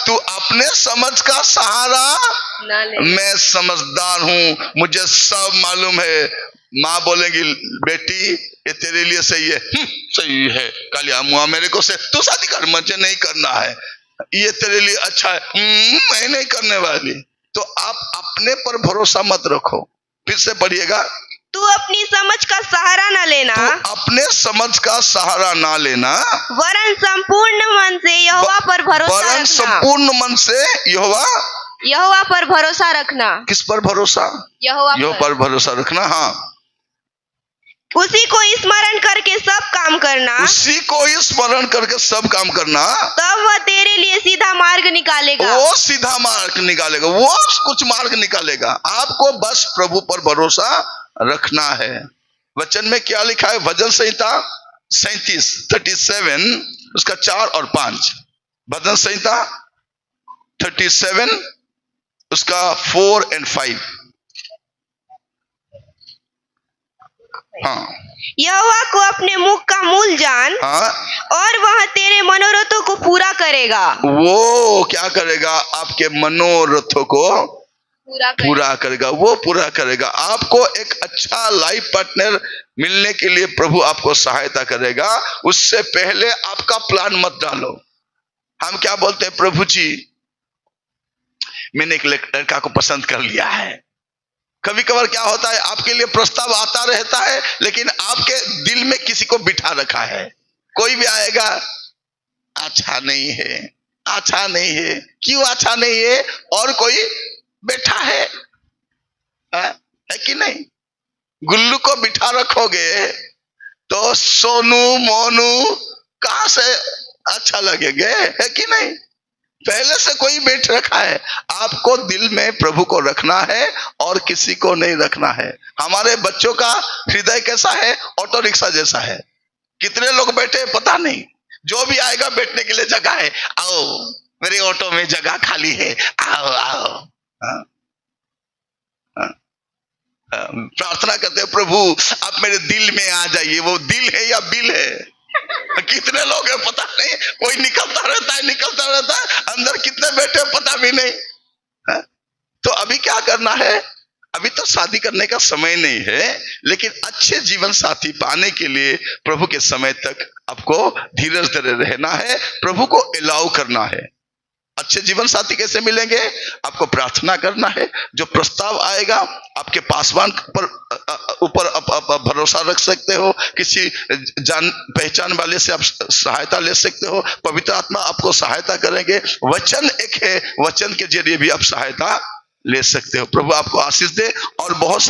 तू अपने समझ का सहारा न लेना। मैं समझदार हूं, मुझे सब मालूम है। माँ बोलेंगी बेटी ये तेरे लिए सही है, सही है, कालिया मुआ मेरे को से तू शादी कर, मुझे नहीं करना है, ये तेरे लिए अच्छा है, मैं नहीं करने वाली। तो आप अपने पर भरोसा मत रखो। फिर से पढ़िएगा, तू अपनी समझ का सहारा न लेना, तू अपने समझ का सहारा ना लेना, वरन संपूर्ण मन से यहोवा पर भरोसा रखना। संपूर्ण मन से यहोवा पर भरोसा रखना। किस पर भरोसा? यहोवा पर भरोसा रखना। हाँ, उसी को स्मरण करके सब काम करना, उसी को स्मरण करके सब काम करना, तब वह तेरे लिए सीधा मार्ग निकालेगा। वो सीधा मार्ग निकालेगा, वो कुछ मार्ग निकालेगा। आपको बस प्रभु पर भरोसा रखना है। वचन में क्या लिखा है? भजन संहिता 37 उसका 4 और 5। भजन संहिता 37 उसका 4 और 5। हाँ यहोवा को अपने मुख का मूल जान, हाँ, और वह तेरे मनोरथों को पूरा करेगा। वो क्या करेगा? आपके मनोरथों को पूरा करेगा, वो पूरा करेगा। आपको एक अच्छा लाइफ पार्टनर मिलने के लिए प्रभु आपको सहायता करेगा। उससे पहले आपका प्लान मत डालो। हम क्या बोलते हैं, प्रभु जी मैंने एक लड़का को पसंद कर लिया है। कभी कभार क्या होता है, आपके लिए प्रस्ताव आता रहता है, लेकिन आपके दिल में किसी को बिठा रखा है। कोई भी आएगा, अच्छा नहीं है, अच्छा नहीं है। क्यों अच्छा नहीं है? और कोई बैठा है कि नहीं? गुल्लू को बिठा रखोगे तो सोनू मोनू कहां से अच्छा लगेगा, है कि नहीं? पहले से कोई बैठ रखा है। आपको दिल में प्रभु को रखना है और किसी को नहीं रखना है। हमारे बच्चों का हृदय कैसा है? ऑटो रिक्शा जैसा है। कितने लोग बैठे पता नहीं, जो भी आएगा बैठने के लिए जगह है, आओ मेरे ऑटो में जगह खाली है, आओ आओ। हाँ? हाँ? प्रार्थना करते हैं, प्रभु आप मेरे दिल में आ जाइए। वो दिल है या बिल है? कितने लोग हैं पता नहीं, कोई निकलता रहता है, अंदर कितने बैठे पता भी नहीं है? तो अभी क्या करना है? अभी तो शादी करने का समय नहीं है, लेकिन अच्छे जीवन साथी पाने के लिए प्रभु के समय तक आपको धीरज धरे रहना है, प्रभु को अलाउ करना है। अच्छे जीवन साथी कैसे मिलेंगे? आपको प्रार्थना करना है। जो प्रस्ताव आएगा आपके पासवान पर ऊपर आप भरोसा रख सकते हो। किसी जान पहचान वाले से आप सहायता ले सकते हो। पवित्र आत्मा आपको सहायता करेंगे। वचन एक है, वचन के जरिए भी आप सहायता ले सकते हो। प्रभु आपको आशीष दे। और बहुत